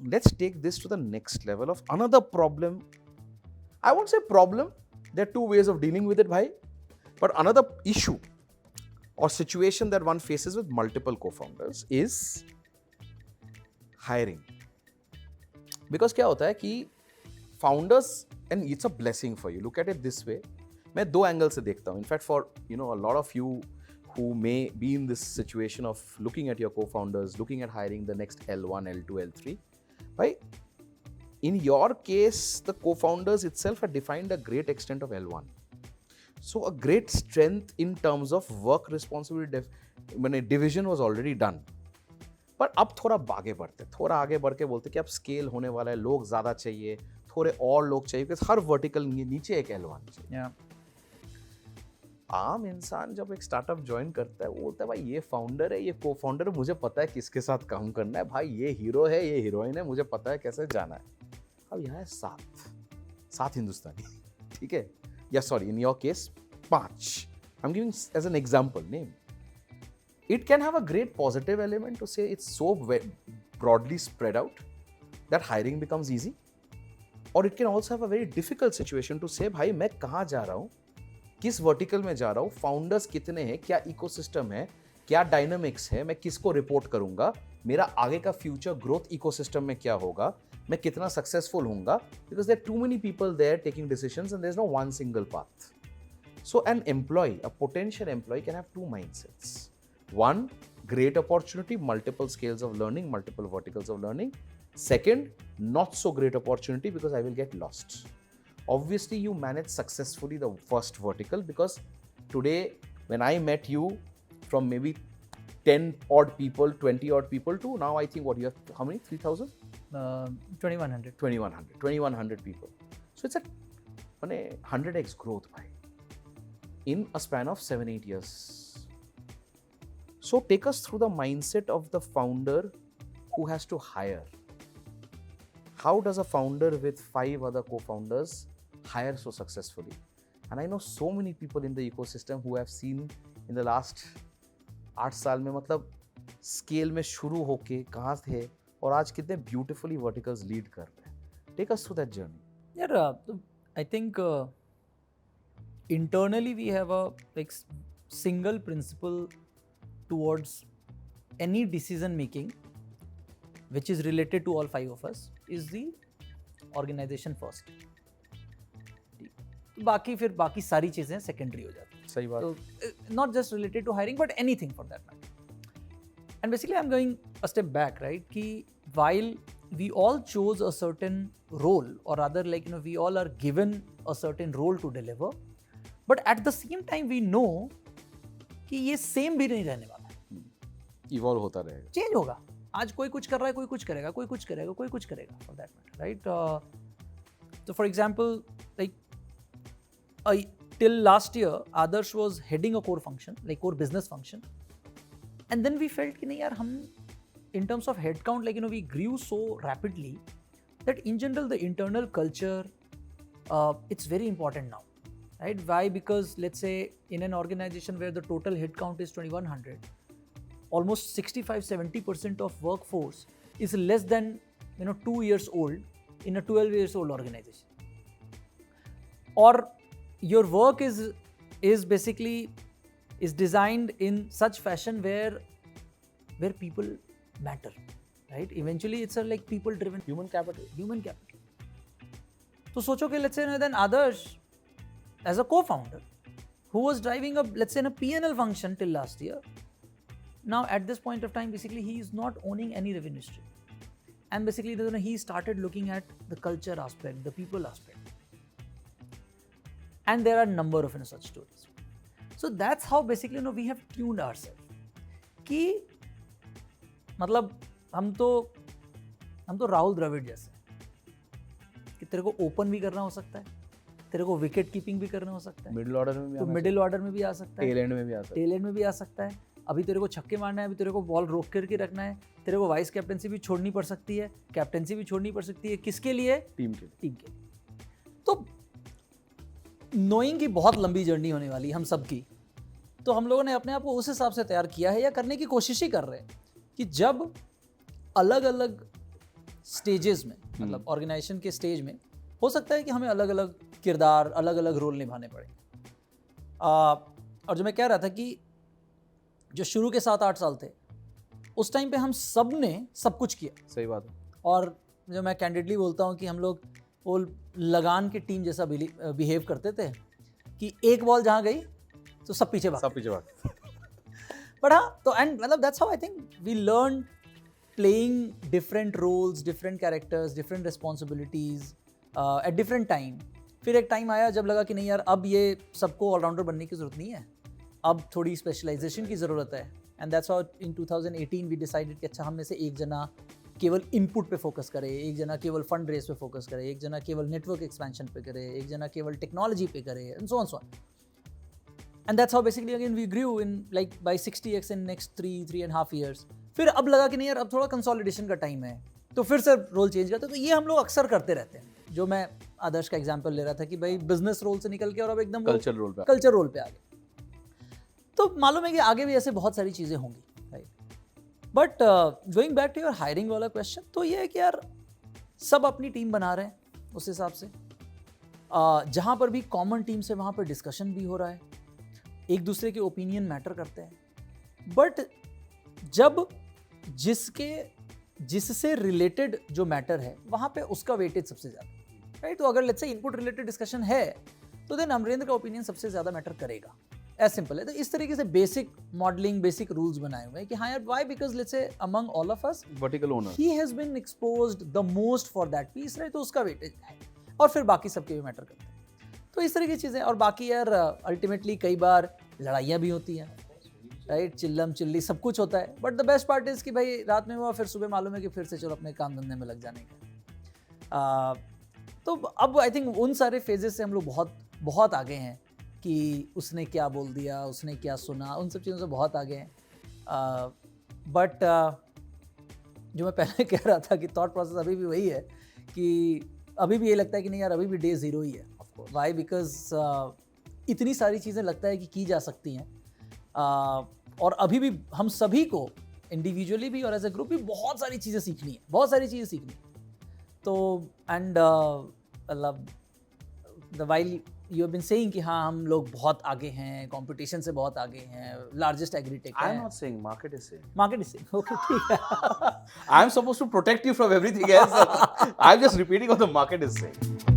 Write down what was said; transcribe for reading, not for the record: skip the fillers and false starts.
let's take this to the next level of another problem. I won't say problem, there are two ways of dealing with it, bhai. But another issue or situation that one faces with multiple co-founders is hiring. Because क्या होता है कि founders, and it's a blessing for you, look at it this way, मैं दो angle से देखता हूँ. In fact for a lot of you who may be in this situation of looking at your co-founders, looking at hiring the next L1, L2, L3, right? In your case, the co-founders itself have defined a great extent of L1. So a great strength in terms of work responsibility division was already done. पर अब थोड़ा आगे बढ़ते, थोड़ा आगे बढ़ के बोलते कि अब स्केल होने वाला है, लोग ज़्यादा चाहिए, थोड़े और लोग चाहिए, क्योंकि हर वर्टिकल नीचे एक L1 चाहिए. आम इंसान जब एक स्टार्टअप ज्वाइन करता है, वो बोलता है भाई ये फाउंडर है, ये को फाउंडर है, मुझे पता है किसके साथ काम करना है, भाई ये हीरो है, ये हीरोइन है, मुझे पता है कैसे जाना है. अब यहाँ है सात हिंदुस्तानी, ठीक है, या sorry in your case 5. I am giving as an example name. It can have a great positive element to say it's so broadly spread out that hiring becomes easy. Or it can also have a very difficult situation to say भाई मैं कहाँ जा रहा हूँ, किस vertical में जा रहा हूँ, फाउंडर्स कितने हैं, क्या इकोसिस्टम है, क्या डायनामिक्स है, मैं किसको रिपोर्ट करूंगा, मेरा आगे का फ्यूचर ग्रोथ इकोसिस्टम में क्या होगा, मैं कितना सक्सेसफुल होऊंगा, because there are too many people there taking decisions and there's no one single path. So an employee, a potential employee can have two mindsets. One, great opportunity, multiple scales of learning, multiple verticals of learning. Second, not so great opportunity because I will get lost. Obviously, you manage successfully the first vertical because today, when I met you, from maybe 10 odd people, 20 odd people to now, I think what you have, how many? 3,000? 2100. 2100 people. So it's a 100x growth bhai, in a span of 7-8 years. So take us through the mindset of the founder who has to hire. How does a founder with 5 other co-founders hire so successfully? And I know so many people in the ecosystem who have seen in the last 8 साल में, मतलब scale में शुरू होके कहाँ थे और आज कितने ब्यूटीफुली वर्टिकल्स लीड कर रहे हैं. Take us through that journey. Yeah, I think internally we have a like single principle towards any decision making which is related to all 5 of us is the organization first. बाकी फिर बाकी सारी चीजें secondary हो जाती हैं. सही बात. So not just related to hiring but anything for that matter. And basically I'm going a step back, right? कि while we all chose a certain role, or rather like we all are given a certain role to deliver, but at the same time we know कि ये same भी नहीं रहने वाला है, evolve होता रहेगा, चेंज होगा. आज कोई कुछ कर रहा है, कोई कुछ करेगा, कोई कुछ करेगा, कोई कुछ करेगा, for that matter, right? So for example, like till last year Adarsh was heading a core function, like core business function, and then we felt कि नहीं यार, हम in terms of headcount, like we grew so rapidly that in general the internal culture it's very important now, right? Why? Because let's say in an organization where the total headcount is 2100, almost 65-70% of workforce is less than 2 years old in a 12 years old organization, or your work is basically is designed in such fashion where people matter, right? Eventually it's a like people driven human capital. तो सोचो कि let's say then Adarsh as a co-founder who was driving a let's say in a P&L function till last year, now at this point of time basically he is not owning any revenue stream, and basically he started looking at the culture aspect, the people aspect, and there are a number of such stories. So that's how basically we have tuned ourselves कि मतलब हम तो राहुल द्रविड़ जैसे कि तेरे को open भी करना हो सकता है, तेरे को विकेट कीपिंग भी करना हो सकता है, मिडिल ऑर्डर में भी, तो मिडिल ऑर्डर में भी आ सकता है, टेल एंड में भी आ सकता है, टेल एंड में भी आ सकता है. अभी तेरे को छक्के मारना है, अभी तेरे को बॉल रोक करके रखना है, तेरे को वाइस कैप्टनसी भी छोड़नी पड़ सकती है, कैप्टनसी भी छोड़नी पड़ सकती है. किसके लिए? टीम के लिए. तो नोइंग की बहुत लंबी जर्नी होने वाली हम सब की, तो हम लोगों ने अपने आप को उस हिसाब से तैयार किया है या करने की कोशिश ही कर रहे हैं कि जब अलग अलग स्टेजेस में, मतलब ऑर्गेनाइजेशन के स्टेज में हो सकता है कि हमें अलग अलग किरदार, अलग अलग रोल निभाने पड़े। और जो मैं कह रहा था कि जो शुरू के 7-8 साल थे, उस टाइम पे हम सब ने सब कुछ किया। सही बात है। और जो मैं कैंडिडली बोलता हूँ कि हम लोग वो लगान की टीम जैसा बिहेव करते थे कि एक बॉल जहाँ गई तो सब पीछे भाग। बट हाँ, तो एंड मतलब that's how I think we learn playing different roles, different characters, different responsibilities at different time. फिर एक टाइम आया जब लगा कि नहीं यार, अब ये सबको ऑलराउंडर बनने की ज़रूरत नहीं है, अब थोड़ी स्पेशलाइजेशन की ज़रूरत है। And that's how in 2018 we decided कि अच्छा, हम में से एक जना केवल इनपुट पे फोकस करे, एक जना केवल फंड रेस पे फोकस करे, एक जना केवल नेटवर्क एक्सपेंशन पे करे, एक जना केवल टेक्नोलॉजी पे करे, and so on. And that's how basically again we grew in like by 60x in next 3.5 years। फिर अब लगा कि नहीं यार, अब थोड़ा कंसोलिडेशन का टाइम है, तो फिर से रोल चेंज करते। तो ये हम लोग अक्सर करते रहते हैं। जो मैं आदर्श का एग्जांपल ले रहा था कि भाई बिजनेस रोल से निकल के और अब एकदम कल्चर रोल पे आ गए। तो मालूम है कि आगे भी ऐसे बहुत सारी चीज़ें होंगी, right. But going back to your hiring वाला क्वेश्चन, तो ये है कि यार सब अपनी टीम बना रहे हैं उस हिसाब से। जहाँ पर भी कॉमन टीम से वहाँ पर डिस्कशन भी हो रहा है, एक दूसरे के ओपिनियन मैटर करते हैं। बट जब जिससे रिलेटेड जो मैटर है वहाँ पे उसका वेटेज सबसे ज़्यादा, राइट। तो अगर let's say input related discussion है तो देन अमरेंद्र का ओपिनियन सबसे ज़्यादा मैटर करेगा। एज सिंपल है। तो इस तरीके से बेसिक मॉडलिंग, बेसिक रूल्स बनाए हुए हैं कि हाँ यार, why, because let's say among all of us vertical owner he has been exposed the most for that piece, right. तो उसका वेटेज है और फिर बाकी सबके भी मैटर करते हैं। तो इस तरह की चीज़ें। और बाकी यार अल्टीमेटली कई बार लड़ाइयाँ भी होती हैं, राइट, चिल्लम चिल्ली सब कुछ होता है। But the best part is कि भाई रात में हुआ, फिर सुबह मालूम है कि फिर से चलो अपने काम धंधे में लग जाने का। तो अब आई थिंक उन सारे फेजेस से हम लोग बहुत आगे हैं कि उसने क्या बोल दिया, उसने क्या सुना, उन सब चीज़ों से बहुत आगे हैं। बट जो मैं पहले कह रहा था कि थॉट प्रोसेस अभी भी वही है कि अभी भी ये लगता है कि नहीं यार, अभी भी डे ज़ीरो ही है। वाई, बिकॉज इतनी सारी चीज़ें लगता है कि की जा सकती हैं। और अभी भी हम सभी को इंडिविजुअली भी और एज ए ग्रुप भी बहुत सारी चीज़ें सीखनी है, तो एंड मतलब the while you have been saying कि हाँ, हम लोग बहुत आगे हैं, कंपटीशन से बहुत आगे हैं, लार्जेस्ट एग्रीटेक है। I am not saying, market is saying. Okay, ठीक है। I am supposed to protect you from everything else. I am just repeating what the market is saying.